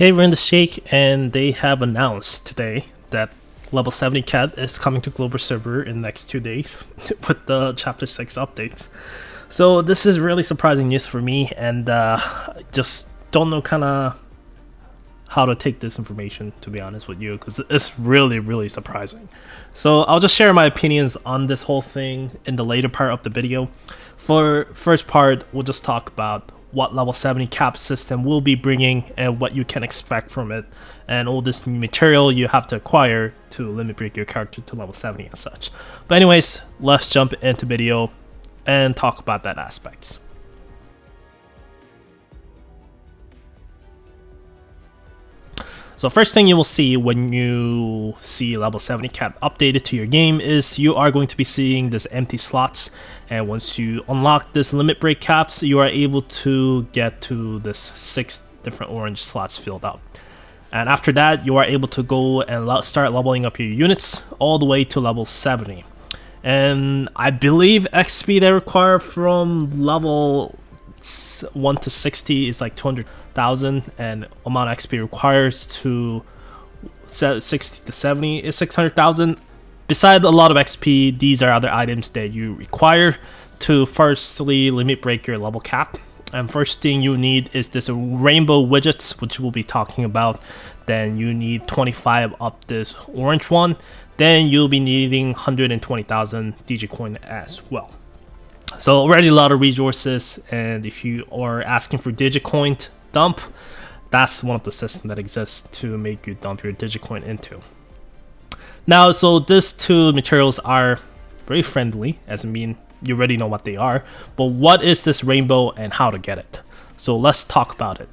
Hey, we're in the Shake, and they have announced today that level 70 cat is coming to global server in the next 2 days with the chapter 6 updates. So this is really surprising news for me, and just don't know kind of how to take this information, to be honest with you, because it's really surprising. So I'll just share my opinions on this whole thing in the later part of the video. For first part, we'll just talk about what level 70 cap system will be bringing and what you can expect from it, and all this new material you have to acquire to limit break your character to level 70 and such. But anyways, let's jump into video and talk about that aspects. So first thing you will see when you see level 70 cap updated to your game is you are going to be seeing this empty slots, and once you unlock this limit break caps, you are able to get to this 6 different orange slots filled up. And after that, you are able to go and start leveling up your units all the way to level 70. And I believe XP they require from level 1 to 60 is like 200,000, and amount of XP requires to 60 to 70 is 600,000. Besides a lot of XP, these are other items that you require to firstly limit break your level cap. And first thing you need is this Rainbow Widgets, which we'll be talking about. Then you need 25 of this orange one. Then you'll be needing 120,000 Digicoin as well. So already a lot of resources, and if you are asking for Digicoin dump, that's one of the systems that exists to make you dump your Digicoin into. Now, so these two materials are very friendly, as I mean, you already know what they are, but what is this rainbow and how to get it? So let's talk about it.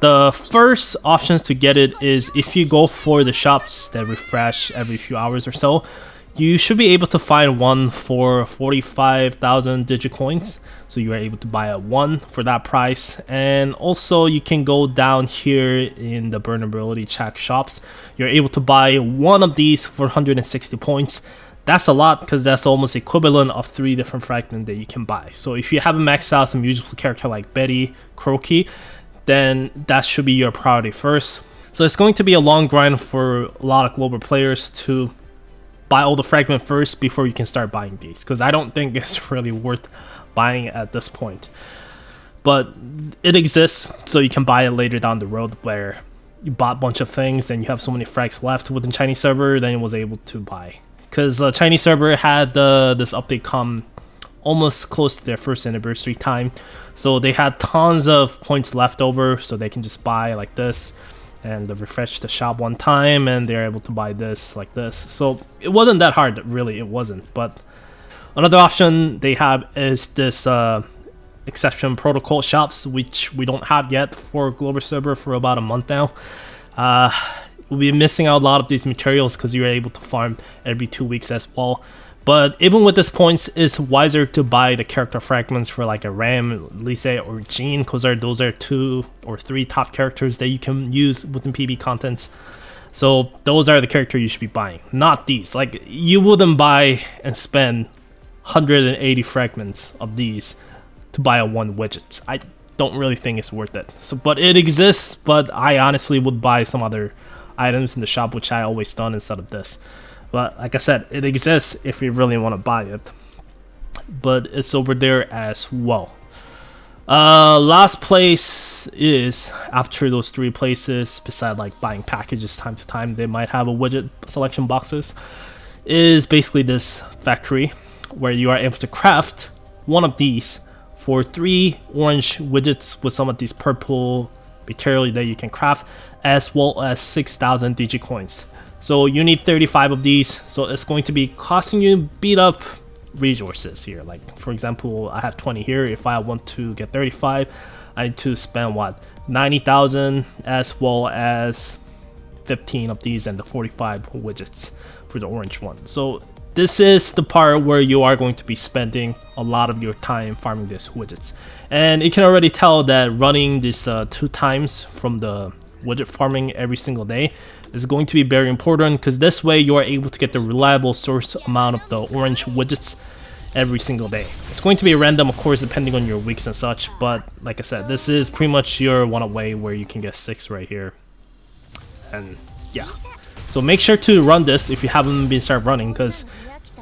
The first options to get it is if you go for the shops that refresh every few hours or so, you should be able to find one for 45,000 Digicoins. So you are able to buy a one for that price. And also you can go down here in the vulnerability check shops. You're able to buy one of these for 160 points. That's a lot because that's almost equivalent of 3 different fragments that you can buy. So if you haven't maxed out some useful character like Betty, Croaky, then that should be your priority first. So it's going to be a long grind for a lot of global players to buy all the fragment first before you can start buying these, because I don't think it's really worth buying it at this point. But it exists, so you can buy it later down the road where you bought a bunch of things and you have so many frags left within Chinese server, then it was able to buy. Because Chinese server had this update come almost close to their first anniversary time, so they had tons of points left over, so they can just buy like this and refresh the shop one time, and they're able to buy this like this. So it wasn't that hard, really, it wasn't. But another option they have is this exception protocol shops, which we don't have yet for global server for about a month now. We'll be missing out a lot of these materials because you're able to farm every 2 weeks as well. But even with this points, it's wiser to buy the character fragments for like a Ram, Lise, or Jean, because those are 2 or 3 top characters that you can use within PB contents. So those are the characters you should be buying, not these. Like, you wouldn't buy and spend 180 fragments of these to buy a 1 widget. I don't really think it's worth it. So, but it exists, but I honestly would buy some other items in the shop, which I always done instead of this. But like I said, it exists if you really want to buy it. But it's over there as well. Last place is, after those 3 places, besides like buying packages time to time, they might have a widget selection boxes, is basically this factory where you are able to craft one of these for 3 orange widgets with some of these purple material that you can craft, as well as 6,000 Digicoins. So you need 35 of these, so it's going to be costing you beat up resources here. Like, for example, I have 20 here. If I want to get 35, I need to spend what, 90,000, as well as 15 of these and the 45 widgets for the orange one. So this is the part where you are going to be spending a lot of your time farming these widgets, and you can already tell that running this 2 times from the widget farming every single day is going to be very important, because this way you are able to get the reliable source amount of the orange widgets every single day. It's going to be random, of course, depending on your weeks and such, but like I said, this is pretty much your one away where you can get 6 right here. And yeah, so make sure to run this if you haven't been started running, because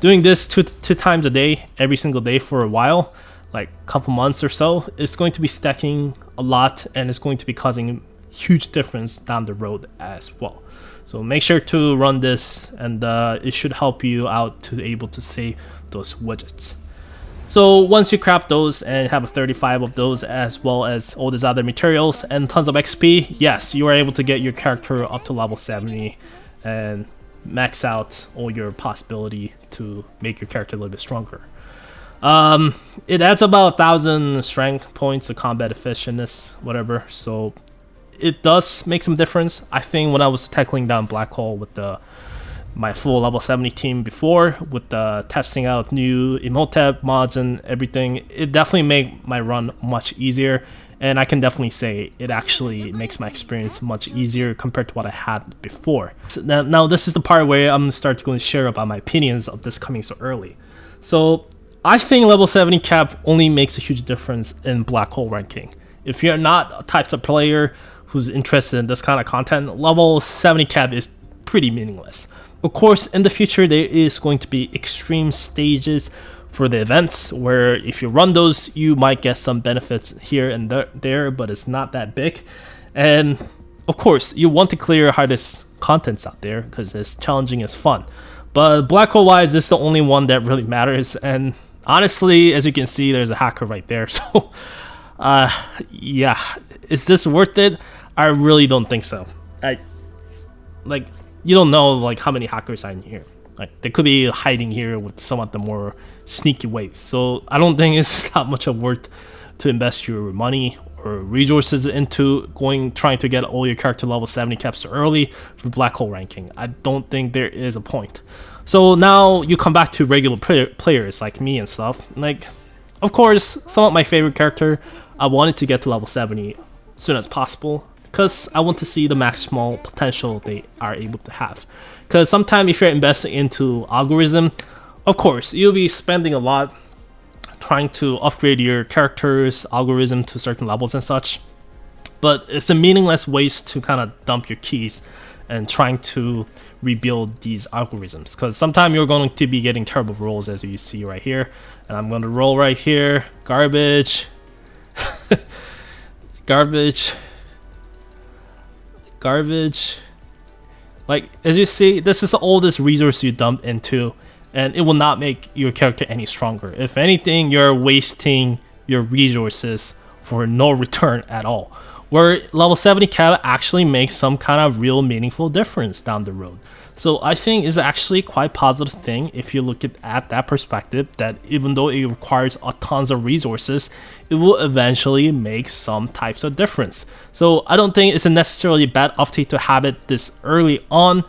doing this two times a day, every single day for a while, like a couple months or so, it's going to be stacking a lot, and it's going to be causing huge difference down the road as well. So make sure to run this, and it should help you out to be able to save those widgets. So once you craft those and have 35 of those, as well as all these other materials and tons of XP, yes, you are able to get your character up to level 70 and max out all your possibility to make your character a little bit stronger. It adds about 1,000 strength points to combat efficientness, whatever, so it does make some difference. I think when I was tackling down Black Hole with my full level 70 team before, with the testing out new emote mods and everything, it definitely made my run much easier, and I can definitely say it actually makes my experience much easier compared to what I had before. So now this is the part where I'm going to share about my opinions of this coming so early. So I think level 70 cap only makes a huge difference in Black Hole ranking. If you're not a types of player who's interested in this kind of content, level 70 cap is pretty meaningless. Of course, in the future, there is going to be extreme stages for the events where if you run those, you might get some benefits here and there, but it's not that big. And of course, you want to clear hardest contents out there because it's challenging as fun. But Black Hole wise, this is the only one that really matters. And honestly, as you can see, there's a hacker right there. So yeah, is this worth it? I really don't think so. You don't know like how many hackers are in here. Like they could be hiding here with some of the more sneaky ways. So I don't think it's that much of worth to invest your money or resources into trying to get all your character level 70 caps early for Black Hole ranking. I don't think there is a point. So now you come back to regular players like me and stuff. Like, of course, some of my favorite character, I wanted to get to level 70 as soon as possible, because I want to see the maximal potential they are able to have. Because sometimes if you're investing into algorithm, of course, you'll be spending a lot trying to upgrade your character's algorithm to certain levels and such. But it's a meaningless waste to kind of dump your keys and trying to rebuild these algorithms. Because sometimes you're going to be getting terrible rolls, as you see right here. And I'm going to roll right here. Garbage. Garbage. Like, as you see, this is all this resource you dump into, and it will not make your character any stronger. If anything, you're wasting your resources for no return at all. Where level 70 cap actually makes some kind of real meaningful difference down the road. So I think it's actually quite positive thing if you look at that perspective, that even though it requires a tons of resources, it will eventually make some types of difference. So I don't think it's a necessarily bad update to have it this early on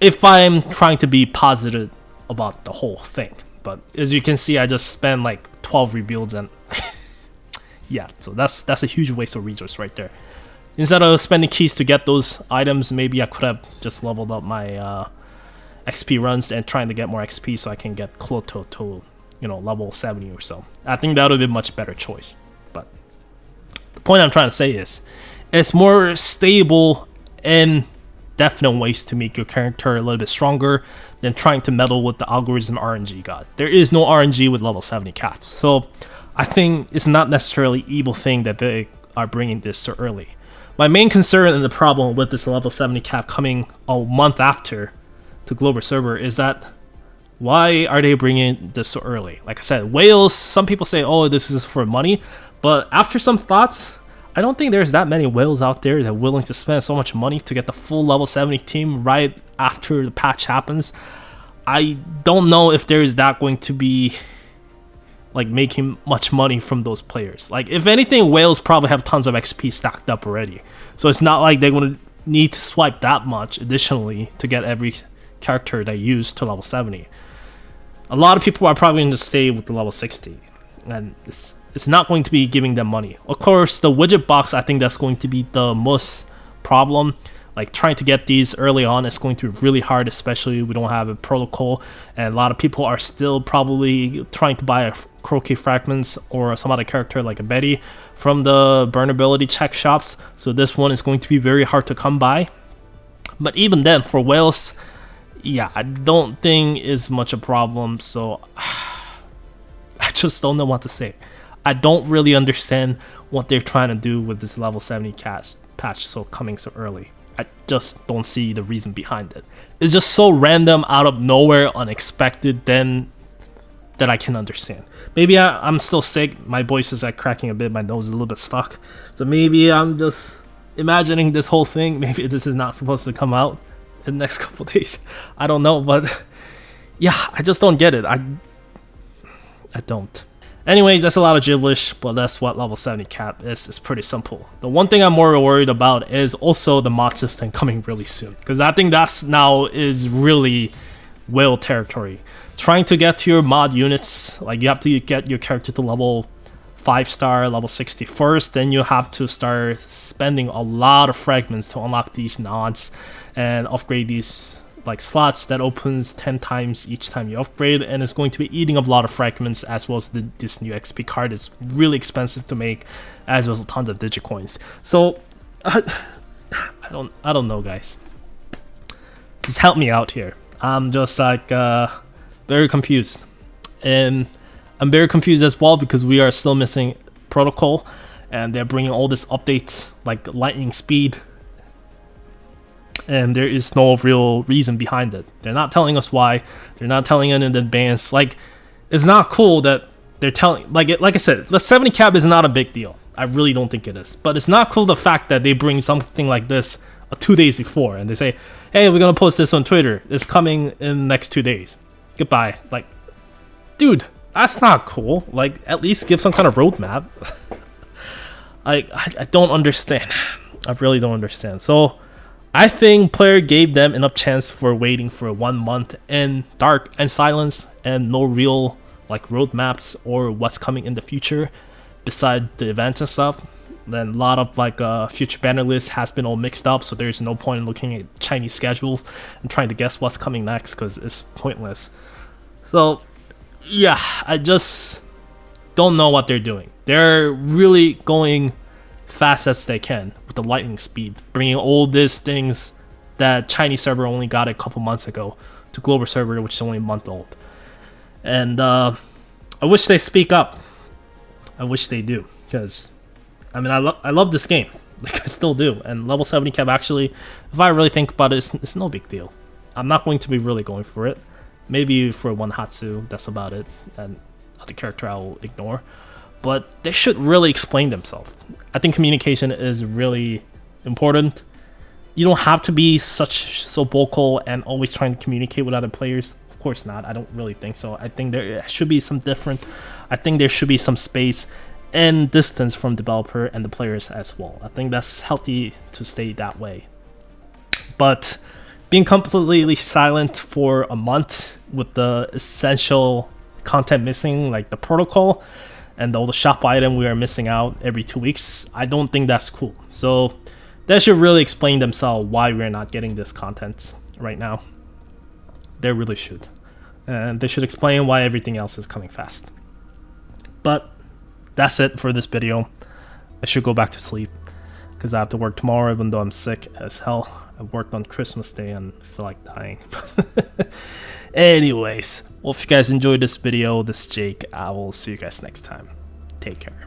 if I'm trying to be positive about the whole thing. But as you can see, I just spent like 12 rebuilds and yeah, so that's a huge waste of resource right there. Instead of spending keys to get those items, maybe I could have just leveled up my XP runs and trying to get more XP so I can get close to level 70 or so. I think that would be a much better choice. But the point I'm trying to say is, it's more stable and definite ways to make your character a little bit stronger than trying to meddle with the algorithm RNG god. There is no RNG with level 70 caps. So I think it's not necessarily evil thing that they are bringing this so early. My main concern and the problem with this level 70 cap coming a month after to global server is that why are they bringing this so early? Like I said, whales, some people say, oh, this is for money, but after some thoughts, I don't think there's that many whales out there that are willing to spend so much money to get the full level 70 team right after the patch happens. I don't know if there is that going to be like making much money from those players. Like, if anything, whales probably have tons of XP stacked up already, so it's not like they're going to need to swipe that much additionally to get every character they use to level 70. A lot of people are probably going to stay with the level 60, and it's not going to be giving them money. Of course, the widget box, I think that's going to be the most problem Like trying to get these early on is going to be really hard, especially we don't have a protocol, and a lot of people are still probably trying to buy a croquet fragments or some other character like a Betty from the burnability check shops. So this one is going to be very hard to come by. But even then, for whales, yeah, I don't think is much a problem. So I just don't know what to say. I don't really understand what they're trying to do with this level 70 patch so coming so early. I just don't see the reason behind it. It's just so random, out of nowhere, unexpected, then that I can understand. Maybe I'm still sick, my voice is like cracking a bit, my nose is a little bit stuck. So maybe I'm just imagining this whole thing. Maybe this is not supposed to come out in the next couple days. I don't know, but yeah, I just don't get it. I don't. Anyways, that's a lot of gibberish, but that's what level 70 cap is. It's pretty simple. The one thing I'm more worried about is also the mod system coming really soon, because I think that's now is really whale territory. Trying to get to your mod units, like you have to get your character to level 5-star, level 60 first, then you have to start spending a lot of fragments to unlock these nods and upgrade these like slots that opens 10 times each time you upgrade, and it's going to be eating up a lot of fragments, as well as this new XP card. It's really expensive to make, as well as tons of digicoins. So I don't know, guys. Just help me out here. I'm just like very confused, and I'm very confused as well because we are still missing protocol, and they're bringing all this updates like lightning speed, and there is no real reason behind it. They're not telling us why. They're not telling it in advance. Like, it's not cool that they're telling, like I said, the 70 cap is not a big deal. I really don't think it is. But it's not cool the fact that they bring something like this 2 days before and they say, hey, we're gonna post this on Twitter. It's coming in the next 2 days. Goodbye. Like, dude, that's not cool. Like, at least give some kind of roadmap. I don't understand. I really don't understand. So I think player gave them enough chance for waiting for 1 month in dark and silence and no real like roadmaps or what's coming in the future beside the events and stuff. Then a lot of like future banner lists has been all mixed up, so there's no point in looking at Chinese schedules and trying to guess what's coming next because it's pointless. So yeah, I just don't know what they're doing. They're really going fast as they can with the lightning speed, bringing all these things that Chinese server only got a couple months ago to global server, which is only a month old. And I wish they speak up. I wish they do, because I mean, I love this game, like I still do. And level 70 cap, actually, if I really think about it, it's no big deal. I'm not going to be really going for it. Maybe for one Hatsu, that's about it, and other character I will ignore. But they should really explain themselves. I think communication is really important. You don't have to be so vocal and always trying to communicate with other players. Of course not. I don't really think so. I think there should be some different. I think there should be some space and distance from developer and the players as well. I think that's healthy to stay that way. But being completely silent for a month with the essential content missing, like the protocol and all the shop item we are missing out every 2 weeks, I don't think that's cool. So they should really explain themselves why we're not getting this content right now. They really should. And they should explain why everything else is coming fast. But that's it for this video. I should go back to sleep because I have to work tomorrow, even though I'm sick as hell. I worked on Christmas Day and feel like dying. Anyways, well, if you guys enjoyed this video, this is Jake. I will see you guys next time. Take care.